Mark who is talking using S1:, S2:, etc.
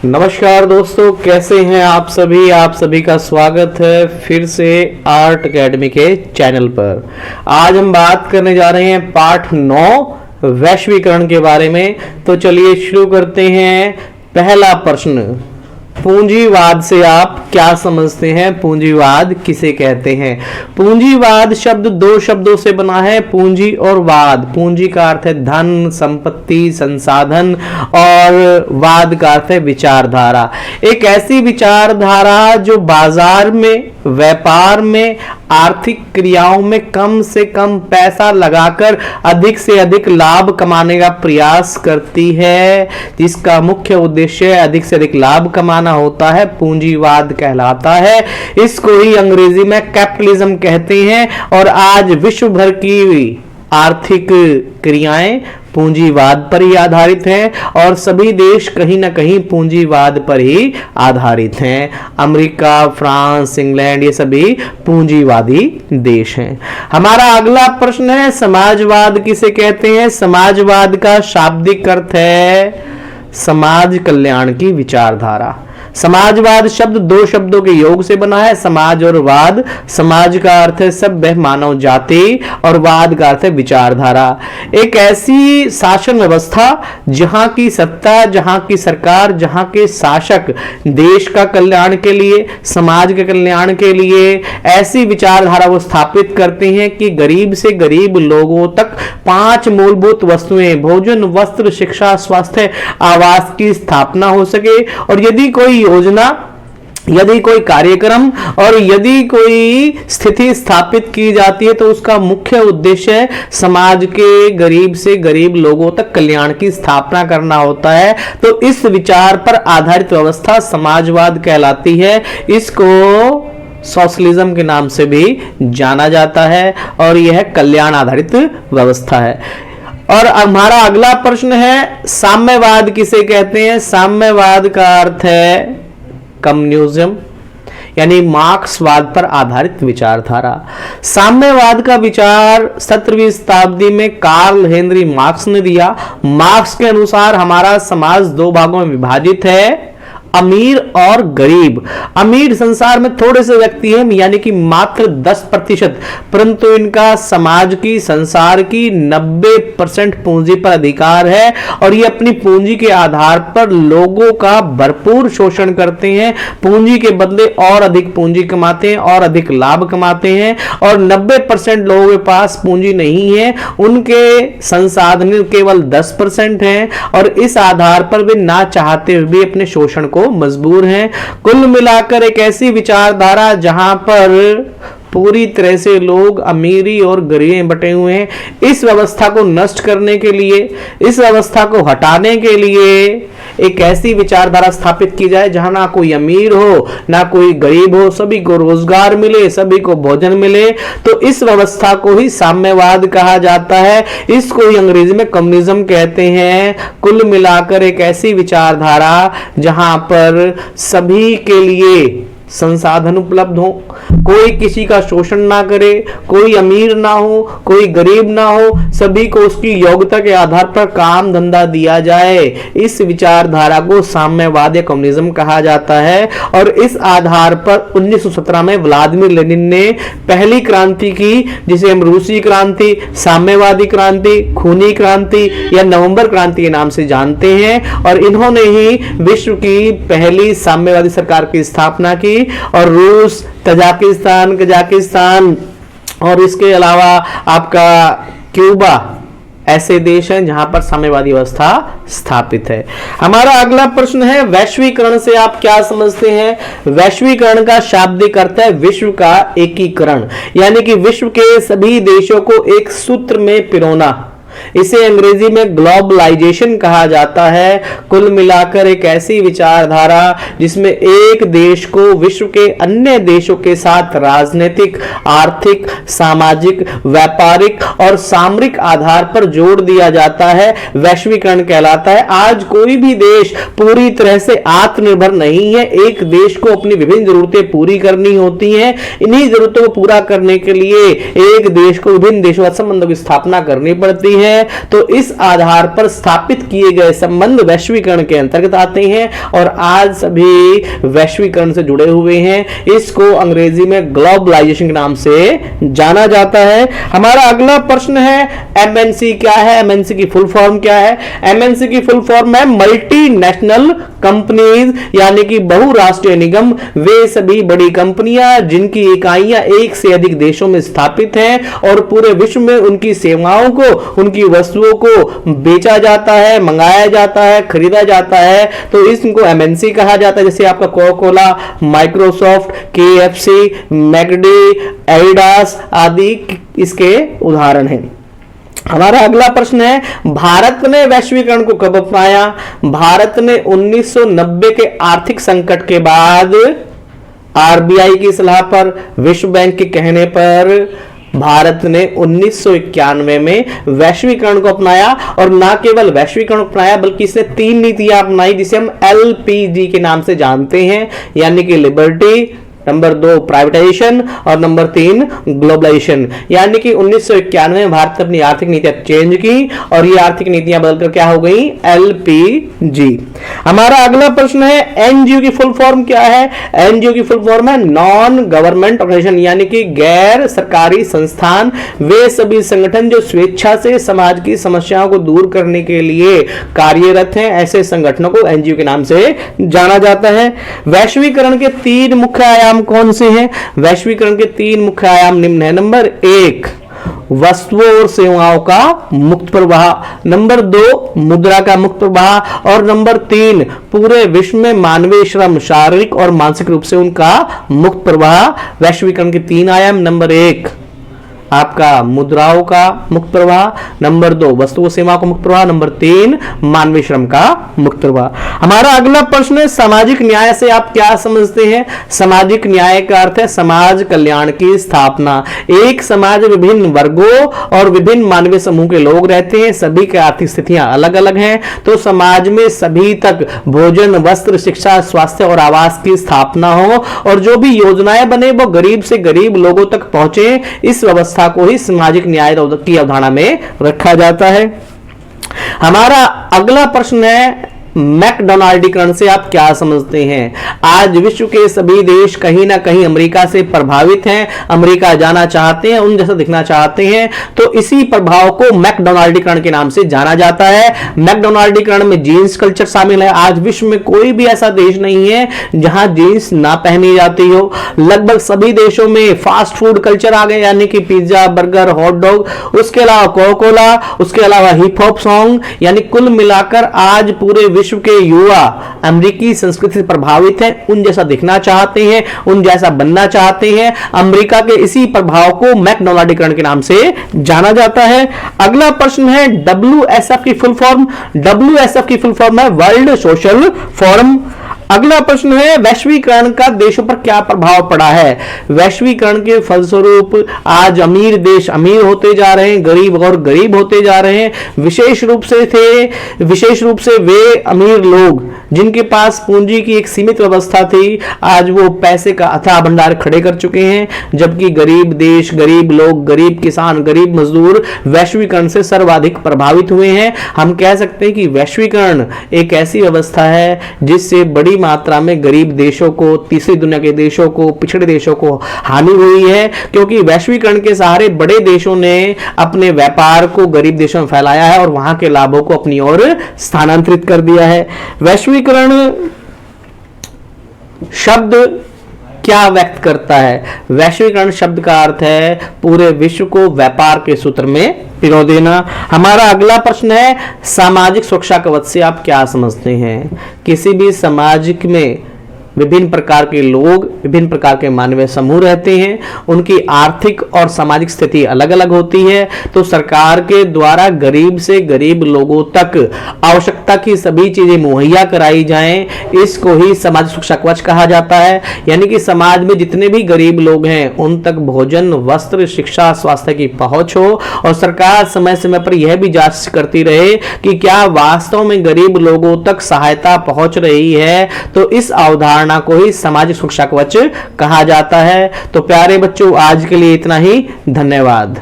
S1: नमस्कार दोस्तों, कैसे हैं आप सभी का स्वागत है फिर से आर्ट एकेडमी के चैनल पर। आज हम बात करने जा रहे हैं पाठ 9 वैश्वीकरण के बारे में। तो चलिए शुरू करते हैं। पहला प्रश्न, पूंजीवाद से आप क्या समझते हैं? पूंजीवाद किसे कहते हैं? पूंजीवाद शब्द दो शब्दों से बना है, पूंजी और वाद। पूंजी का अर्थ है धन, संपत्ति, संसाधन, और वाद का अर्थ है विचारधारा। एक ऐसी विचारधारा जो बाजार में, व्यापार में, आर्थिक क्रियाओं में कम से कम पैसा लगाकर अधिक से अधिक लाभ कमाने का प्रयास करती है, जिसका मुख्य उद्देश्य अधिक से अधिक लाभ कमाना होता है, पूंजीवाद कहलाता है। इसको ही अंग्रेजी में कैपिटलिज्म कहते हैं। और आज विश्व भर की आर्थिक क्रियाएं पूंजीवाद पर ही आधारित हैं और सभी देश कहीं ना कहीं पूंजीवाद पर ही आधारित हैं। अमेरिका, फ्रांस, इंग्लैंड, ये सभी पूंजीवादी देश हैं। हमारा अगला प्रश्न है, समाजवाद किसे कहते हैं? समाजवाद का शाब्दिक अर्थ है समाज कल्याण की विचारधारा। समाजवाद शब्द दो शब्दों के योग से बना है, समाज और वाद। समाज का अर्थ है सभ्य मानव जाति और वाद का अर्थ है विचारधारा। एक ऐसी शासन व्यवस्था जहां की सत्ता, जहां की सरकार, जहां के शासक देश का कल्याण के लिए, समाज के कल्याण के लिए ऐसी विचारधारा को स्थापित करते हैं कि गरीब से गरीब लोगों तक 5 मूलभूत वस्तुएं, भोजन, वस्त्र, शिक्षा, स्वास्थ्य, आवास की स्थापना हो सके। और यदि कोई योजना, यदि कोई कार्यक्रम और यदि कोई स्थिति स्थापित की जाती है तो उसका मुख्य उद्देश्य है समाज के गरीब से गरीब लोगों तक कल्याण की स्थापना करना होता है। तो इस विचार पर आधारित व्यवस्था समाजवाद कहलाती है। इसको सोशलिज्म के नाम से भी जाना जाता है और यह कल्याण आधारित व्यवस्था है। और हमारा अगला प्रश्न है, साम्यवाद किसे कहते हैं? साम्यवाद का अर्थ है कम्युनिज्म, यानी मार्क्सवाद पर आधारित विचारधारा। साम्यवाद का विचार 17वीं शताब्दी में कार्ल हेनरी मार्क्स ने दिया। मार्क्स के अनुसार हमारा समाज 2 भागों में विभाजित है, अमीर और गरीब। अमीर संसार में थोड़े से व्यक्ति हैं, यानी कि मात्र 10%, परंतु इनका समाज की, संसार की 90% पूंजी पर अधिकार है और ये अपनी पूंजी के आधार पर लोगों का भरपूर शोषण करते हैं। पूंजी के बदले और अधिक पूंजी कमाते हैं और अधिक लाभ कमाते हैं। और 90% लोगों के पास पूंजी नहीं है, उनके संसाधन केवल 10% हैं और इस आधार पर वे ना चाहते हुए भी अपने शोषण को मजबूर हैं। कुल मिलाकर एक ऐसी विचारधारा जहां पर पूरी तरह से लोग अमीरी और गरीबी बटे हुए हैं। इस व्यवस्था को नष्ट करने के लिए, इस व्यवस्था को हटाने के लिए एक ऐसी विचारधारा स्थापित की जाए जहां ना कोई अमीर हो, ना कोई गरीब हो, सभी को रोजगार मिले, सभी को भोजन मिले। तो इस व्यवस्था को ही साम्यवाद कहा जाता है। इसको ही अंग्रेजी में कम्युनिज्म कहते हैं। कुल मिलाकर एक ऐसी विचारधारा जहां पर सभी के लिए संसाधन उपलब्ध हो, कोई किसी का शोषण ना करे, कोई अमीर ना हो, कोई गरीब ना हो, सभी को उसकी योग्यता के आधार पर काम धंधा दिया जाए। इस विचारधारा को साम्यवाद या कम्युनिज्म कहा जाता है। और इस आधार पर 1917 में व्लादिमीर लेनिन ने पहली क्रांति की, जिसे हम रूसी क्रांति, साम्यवादी क्रांति, खूनी क्रांति या नवंबर क्रांति के नाम से जानते हैं। और इन्होंने ही विश्व की पहली साम्यवादी सरकार की स्थापना की। और रूस, कजाकिस्तान और इसके अलावा आपका क्यूबा ऐसे देश हैं जहां पर साम्यवादी व्यवस्था स्थापित है। हमारा अगला प्रश्न है, वैश्वीकरण से आप क्या समझते हैं? वैश्वीकरण का शाब्दिक अर्थ है विश्व का एकीकरण, यानी कि विश्व के सभी देशों को एक सूत्र में पिरोना। इसे अंग्रेजी में ग्लोबलाइजेशन कहा जाता है। कुल मिलाकर एक ऐसी विचारधारा जिसमें एक देश को विश्व के अन्य देशों के साथ राजनीतिक, आर्थिक, सामाजिक, व्यापारिक और सामरिक आधार पर जोड़ दिया जाता है, वैश्वीकरण कहलाता है। आज कोई भी देश पूरी तरह से आत्मनिर्भर नहीं है। एक देश को अपनी विभिन्न जरूरतें पूरी करनी होती हैं। इन्हीं जरूरतों को पूरा करने के लिए एक देश को विभिन्न देशों के संबंधों की स्थापना करनी पड़ती है, तो इस आधार पर स्थापित किए गए संबंध वैश्वीकरण के अंतर्गत आते हैं और आज सभी वैश्वीकरण से जुड़े हुए हैं। इसको अंग्रेजी में ग्लोबलाइजेशन के नाम से जाना जाता है। हमारा अगला प्रश्न है एमएनसी क्या है, एमएनसी की फुल फॉर्म क्या है। एमएनसी की फुल फॉर्म है मल्टीनेशनल कंपनीज, यानी कि बहुराष्ट्रीय निगम। वे सभी बड़ी कंपनियां जिनकी इकाइयां एक से अधिक देशों में स्थापित हैं और पूरे विश्व में उनकी सेवाओं को, उनकी वस्तुओं को बेचा जाता है, मंगाया जाता है, खरीदा जाता है, तो इसको एमएनसी कहा जाता है। जैसे आपका Coca Cola, Microsoft, KFC, McD, Adidas आदि इसके उदाहरण हैं। हमारा अगला प्रश्न है भारत ने वैश्वीकरण को कब अपनाया। भारत ने 1990 के आर्थिक संकट के बाद आरबीआई की सलाह पर, विश्व बैंक के कहने पर भारत ने 1991 में वैश्वीकरण को अपनाया और ना केवल वैश्वीकरण को अपनाया बल्कि इसने 3 नीतियां अपनाई जिसे हम एलपीजी के नाम से जानते हैं, यानी कि लिबर्टी, नंबर 2 प्राइवेटाइजेशन और नंबर 3 ग्लोबलाइजेशन। यानी कि 1991 में भारत ने अपनी आर्थिक नीतियां चेंज की और ये आर्थिक नीतियां बदलकर क्या हो गई, एलपीजी। हमारा अगला प्रश्न है एनजीओ की फुल फॉर्म क्या है। एनजीओ की फुल फॉर्म है नॉन गवर्नमेंट ऑर्गेनाइजेशन, यानी कि गैर सरकारी संस्थान। वे सभी संगठन जो स्वेच्छा से समाज की समस्याओं को दूर करने के लिए कार्यरत हैं, ऐसे संगठनों को एनजीओ के नाम से जाना जाता है। वैश्वीकरण के 3 मुख्य आयाम कौन से हैं। वैश्वीकरण के 3 मुख्य आयाम निम्न है। नंबर 1 वस्तुओं और सेवाओं का मुक्त प्रवाह, नंबर 2 मुद्रा का मुक्त प्रवाह और नंबर 3 पूरे विश्व में मानवीय श्रम, शारीरिक और मानसिक रूप से उनका मुक्त प्रवाह। वैश्वीकरण के 3 आयाम, नंबर 1 आपका मुद्राओं का मुक्त प्रवाह, नंबर 2 वस्तुओं सेवाओं का मुक्त प्रवाह, नंबर 3 मानवीय श्रम का मुक्त प्रवाह। हमारा अगला प्रश्न है सामाजिक न्याय से आप क्या समझते हैं। सामाजिक न्याय का अर्थ है समाज कल्याण की स्थापना। एक समाज में विभिन्न वर्गों और विभिन्न मानवीय समूह के लोग रहते हैं, सभी की आर्थिक स्थितियां अलग अलग हैं, तो समाज में सभी तक भोजन, वस्त्र, शिक्षा, स्वास्थ्य और आवास की स्थापना हो और जो भी योजनाएं बने वो गरीब से गरीब लोगों तक पहुंचे, इस व्यवस्था को ही सामाजिक न्याय की अवधारणा में रखा जाता है। हमारा अगला प्रश्न है मैकडोनाल्डीकरण से आप क्या समझते हैं। आज विश्व के सभी देश कहीं ना कहीं अमेरिका से प्रभावित हैं, अमेरिका जाना चाहते हैं, उन जैसा दिखना चाहते हैं, तो इसी प्रभाव को मैकडोनाल्डीकरण के नाम से जाना जाता है। मैकडोनाल्डीकरण में जीन्स कल्चर शामिल है। आज विश्व में कोई भी ऐसा देश नहीं है जहां जीन्स ना पहनी जाती हो। लगभग सभी देशों में फास्ट फूड कल्चर आ गए, यानी कि पिज्जा, बर्गर, हॉट डॉग, उसके अलावा कोका कोला, उसके अलावा हिप हॉप सॉन्ग, यानी कुल मिलाकर आज पूरे विश्व के युवा अमेरिकी संस्कृति से प्रभावित हैं, उन जैसा दिखना चाहते हैं, उन जैसा बनना चाहते हैं। अमेरिका के इसी प्रभाव को मैकडोनाल्डीकरण के नाम से जाना जाता है। अगला प्रश्न है WSF की फुल फॉर्म। WSF की फुल फॉर्म है वर्ल्ड सोशल फोरम। अगला प्रश्न है वैश्वीकरण का देशों पर क्या प्रभाव पड़ा है। वैश्वीकरण के फलस्वरूप आज अमीर देश अमीर होते जा रहे हैं, गरीब और गरीब होते जा रहे हैं। विशेष रूप से वे अमीर लोग जिनके पास पूंजी की एक सीमित व्यवस्था थी, आज वो पैसे का अथाह भंडार खड़े कर चुके हैं, जबकि गरीब देश, गरीब लोग, गरीब किसान, गरीब मजदूर वैश्वीकरण से सर्वाधिक प्रभावित हुए हैं। हम कह सकते हैं कि वैश्वीकरण एक ऐसी व्यवस्था है जिससे बड़ी मात्रा में गरीब देशों को, तीसरी दुनिया के देशों को, पिछड़े देशों को हानि हुई है, क्योंकि वैश्वीकरण के सहारे बड़े देशों ने अपने व्यापार को गरीब देशों में फैलाया है और वहां के लाभों को अपनी ओर स्थानांतरित कर दिया है। वैश्वीकरण शब्द क्या व्यक्त करता है। वैश्वीकरण शब्द का अर्थ है पूरे विश्व को व्यापार के सूत्र में पिरो देना। हमारा अगला प्रश्न है सामाजिक सुरक्षा कवच से आप क्या समझते हैं। किसी भी समाज में विभिन्न प्रकार के लोग, विभिन्न प्रकार के मानवीय समूह रहते हैं, उनकी आर्थिक और सामाजिक स्थिति अलग अलग होती है, तो सरकार के द्वारा गरीब से गरीब लोगों तक आवश्यकता की सभी चीजें मुहैया कराई जाएं, इसको ही सामाजिक सुरक्षा कवच कहा जाता है। यानी कि समाज में जितने भी गरीब लोग हैं उन तक भोजन, वस्त्र, शिक्षा, स्वास्थ्य की पहुंच हो और सरकार समय समय पर यह भी जांच करती रहे कि क्या वास्तव में गरीब लोगों तक सहायता पहुंच रही है, तो इस अवधारणा को ही सामाजिक सुरक्षा कवच कहा जाता है। तो प्यारे बच्चों, आज के लिए इतना ही। धन्यवाद।